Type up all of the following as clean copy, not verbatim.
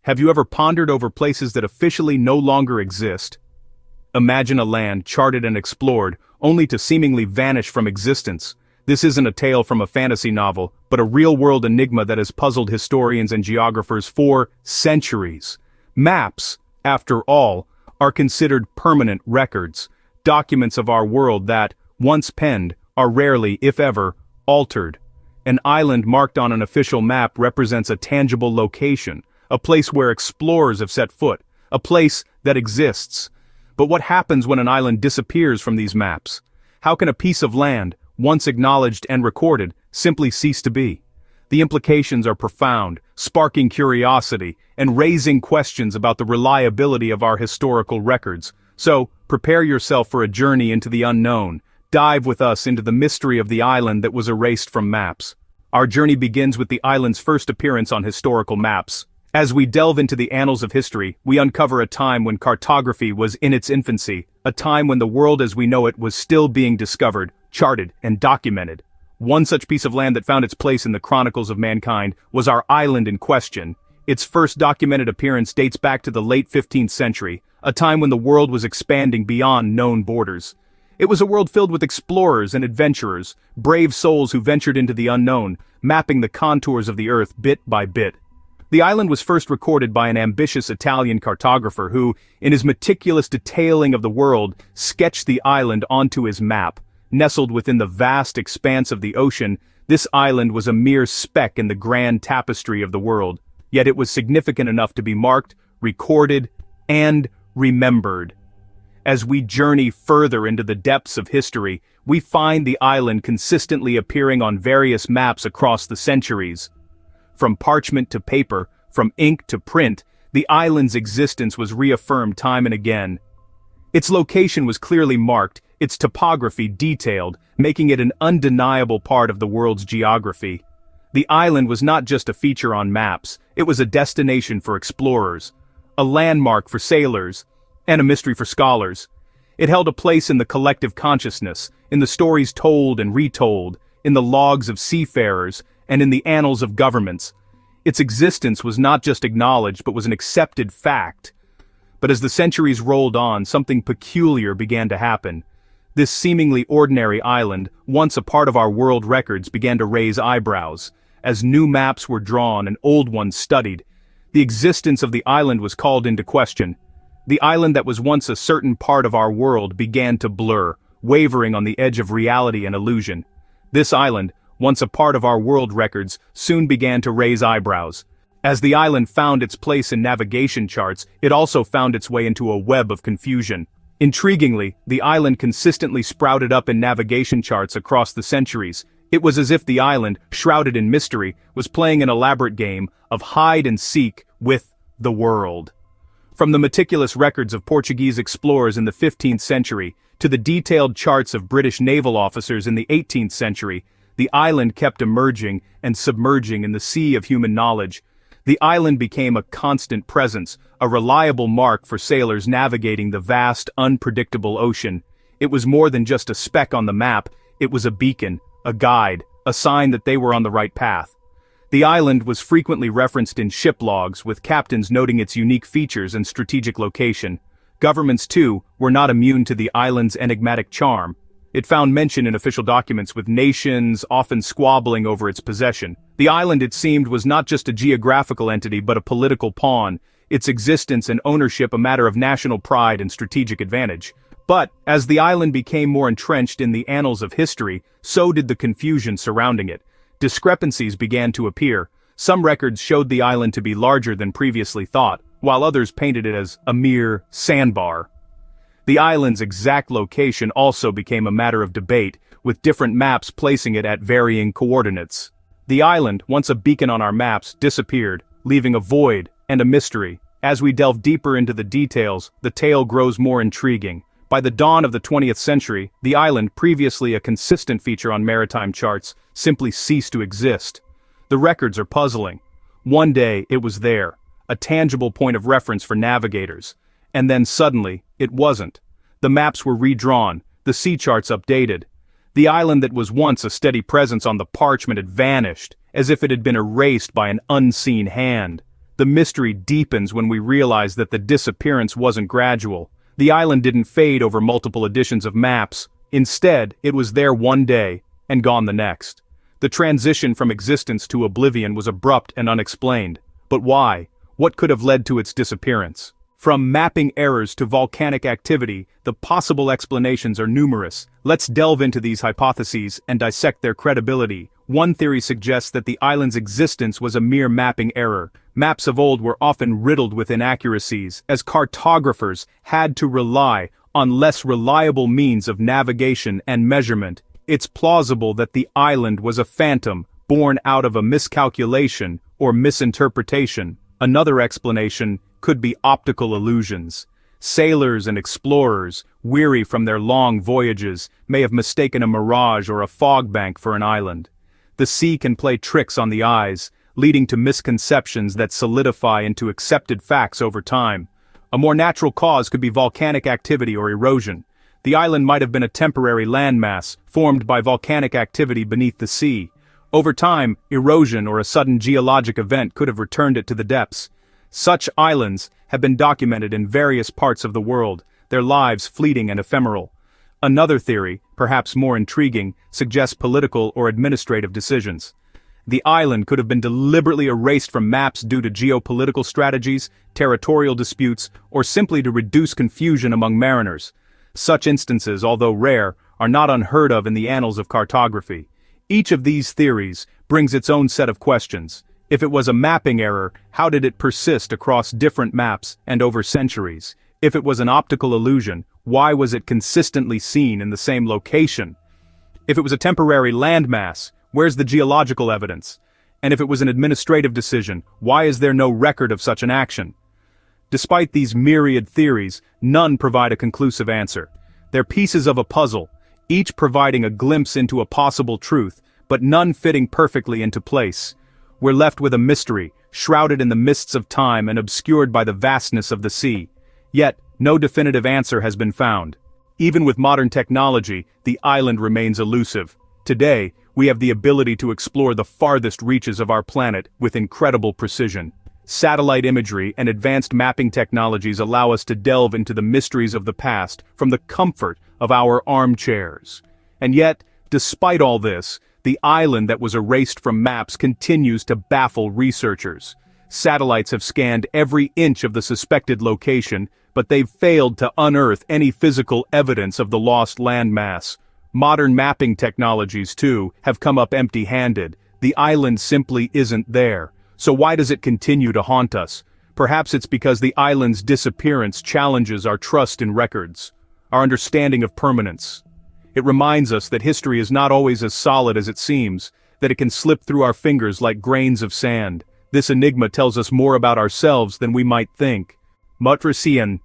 Have you ever pondered over places that officially no longer exist? Imagine a land charted and explored, only to seemingly vanish from existence. This isn't a tale from a fantasy novel, but a real-world enigma that has puzzled historians and geographers for centuries. Maps, after all, are considered permanent records, documents of our world that, once penned, are rarely, if ever, altered. An island marked on an official map represents a tangible location, a place where explorers have set foot, a place that exists. But what happens when an island disappears from these maps? How can a piece of land, once acknowledged and recorded, simply cease to be? The implications are profound, sparking curiosity and raising questions about the reliability of our historical records. So, prepare yourself for a journey into the unknown. Dive with us into the mystery of the island that was erased from maps. Our journey begins with the island's first appearance on historical maps. As we delve into the annals of history, we uncover a time when cartography was in its infancy, a time when the world as we know it was still being discovered, charted, and documented. One such piece of land that found its place in the chronicles of mankind was our island in question. Its first documented appearance dates back to the late 15th century, a time when the world was expanding beyond known borders. It was a world filled with explorers and adventurers, brave souls who ventured into the unknown, mapping the contours of the earth bit by bit. The island was first recorded by an ambitious Italian cartographer who, in his meticulous detailing of the world, sketched the island onto his map. Nestled within the vast expanse of the ocean, this island was a mere speck in the grand tapestry of the world, yet it was significant enough to be marked, recorded, and remembered. As we journey further into the depths of history, we find the island consistently appearing on various maps across the centuries. From parchment to paper, from ink to print, the island's existence was reaffirmed time and again. Its location was clearly marked, its topography detailed, making it an undeniable part of the world's geography. The island was not just a feature on maps, it was a destination for explorers, a landmark for sailors, and a mystery for scholars. It held a place in the collective consciousness, in the stories told and retold, in the logs of seafarers, and in the annals of governments. Its existence was not just acknowledged but was an accepted fact. But as the centuries rolled on, something peculiar began to happen. This seemingly ordinary island, once a part of our world records, began to raise eyebrows. As new maps were drawn and old ones studied, the existence of the island was called into question. The island that was once a certain part of our world began to blur, wavering on the edge of reality and illusion. This island, once a part of our world records, soon began to raise eyebrows. As the island found its place in navigation charts, it also found its way into a web of confusion. Intriguingly, the island consistently sprouted up in navigation charts across the centuries. It was as if the island, shrouded in mystery, was playing an elaborate game of hide and seek with the world. From the meticulous records of Portuguese explorers in the 15th century, to the detailed charts of British naval officers in the 18th century, the island kept emerging and submerging in the sea of human knowledge. The island became a constant presence, a reliable mark for sailors navigating the vast, unpredictable ocean. It was more than just a speck on the map, it was a beacon, a guide, a sign that they were on the right path. The island was frequently referenced in ship logs, with captains noting its unique features and strategic location. Governments, too, were not immune to the island's enigmatic charm. It found mention in official documents, with nations often squabbling over its possession. The island, it seemed, was not just a geographical entity but a political pawn, its existence and ownership a matter of national pride and strategic advantage. But, as the island became more entrenched in the annals of history, so did the confusion surrounding it. Discrepancies began to appear. Some records showed the island to be larger than previously thought, while others painted it as a mere sandbar. The island's exact location also became a matter of debate, with different maps placing it at varying coordinates. The island, once a beacon on our maps, disappeared, leaving a void and a mystery. As we delve deeper into the details, the tale grows more intriguing. By the dawn of the 20th century, the island, previously a consistent feature on maritime charts, simply ceased to exist. The records are puzzling. One day, it was there, a tangible point of reference for navigators. And then suddenly, it wasn't. The maps were redrawn, the sea charts updated. The island that was once a steady presence on the parchment had vanished, as if it had been erased by an unseen hand. The mystery deepens when we realize that the disappearance wasn't gradual. The island didn't fade over multiple editions of maps. Instead, it was there one day, and gone the next. The transition from existence to oblivion was abrupt and unexplained. But why? What could have led to its disappearance? From mapping errors to volcanic activity, the possible explanations are numerous. Let's delve into these hypotheses and dissect their credibility. One theory suggests that the island's existence was a mere mapping error. Maps of old were often riddled with inaccuracies, as cartographers had to rely on less reliable means of navigation and measurement. It's plausible that the island was a phantom, born out of a miscalculation or misinterpretation. Another explanation could be optical illusions. Sailors and explorers, weary from their long voyages, may have mistaken a mirage or a fog bank for an island. The sea can play tricks on the eyes, leading to misconceptions that solidify into accepted facts over time. A more natural cause could be volcanic activity or erosion. The island might have been a temporary landmass, formed by volcanic activity beneath the sea. Over time, erosion or a sudden geologic event could have returned it to the depths. Such islands have been documented in various parts of the world, their lives fleeting and ephemeral. Another theory, perhaps more intriguing, suggests political or administrative decisions. The island could have been deliberately erased from maps due to geopolitical strategies, territorial disputes, or simply to reduce confusion among mariners. Such instances, although rare, are not unheard of in the annals of cartography. Each of these theories brings its own set of questions. If it was a mapping error, how did it persist across different maps and over centuries? If it was an optical illusion, why was it consistently seen in the same location? If it was a temporary landmass, where's the geological evidence? And if it was an administrative decision, why is there no record of such an action? Despite these myriad theories, none provide a conclusive answer. They're pieces of a puzzle, each providing a glimpse into a possible truth, but none fitting perfectly into place. We're left with a mystery, shrouded in the mists of time and obscured by the vastness of the sea. Yet, no definitive answer has been found. Even with modern technology, the island remains elusive. Today, we have the ability to explore the farthest reaches of our planet with incredible precision. Satellite imagery and advanced mapping technologies allow us to delve into the mysteries of the past from the comfort of our armchairs. And yet, despite all this, the island that was erased from maps continues to baffle researchers. Satellites have scanned every inch of the suspected location, but they've failed to unearth any physical evidence of the lost landmass. Modern mapping technologies, too, have come up empty-handed. The island simply isn't there. So why does it continue to haunt us? Perhaps it's because the island's disappearance challenges our trust in records, our understanding of permanence. It reminds us that history is not always as solid as it seems, that it can slip through our fingers like grains of sand. This enigma tells us more about ourselves than we might think. Mutrasian.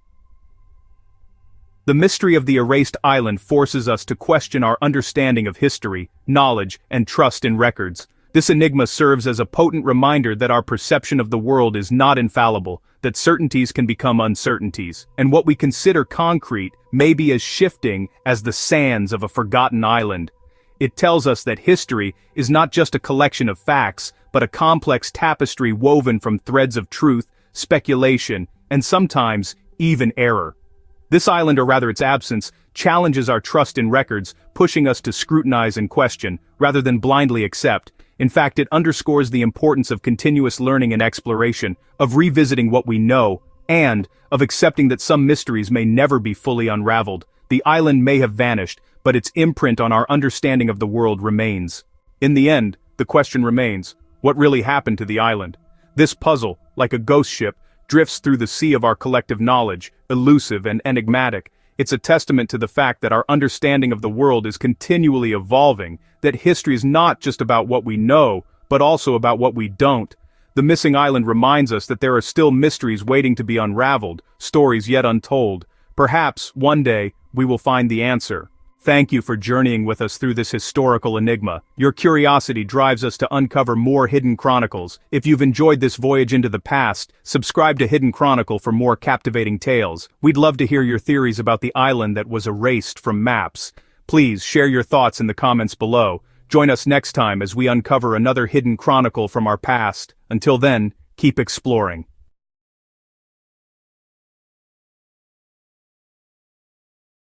The mystery of the erased island forces us to question our understanding of history, knowledge, and trust in records. This enigma serves as a potent reminder that our perception of the world is not infallible, that certainties can become uncertainties, and what we consider concrete may be as shifting as the sands of a forgotten island. It tells us that history is not just a collection of facts, but a complex tapestry woven from threads of truth, speculation, and sometimes even error. This island, or rather its absence, challenges our trust in records, pushing us to scrutinize and question, rather than blindly accept. In fact, it underscores the importance of continuous learning and exploration, of revisiting what we know, and of accepting that some mysteries may never be fully unraveled. The island may have vanished, but its imprint on our understanding of the world remains. In the end, the question remains, what really happened to the island? This puzzle, like a ghost ship, drifts through the sea of our collective knowledge, elusive and enigmatic. It's a testament to the fact that our understanding of the world is continually evolving, that history is not just about what we know, but also about what we don't. The missing island reminds us that there are still mysteries waiting to be unraveled, stories yet untold. Perhaps, one day, we will find the answer. Thank you for journeying with us through this historical enigma. Your curiosity drives us to uncover more hidden chronicles. If you've enjoyed this voyage into the past, subscribe to Hidden Chronicle for more captivating tales. We'd love to hear your theories about the island that was erased from maps. Please share your thoughts in the comments below. Join us next time as we uncover another hidden chronicle from our past. Until then, keep exploring.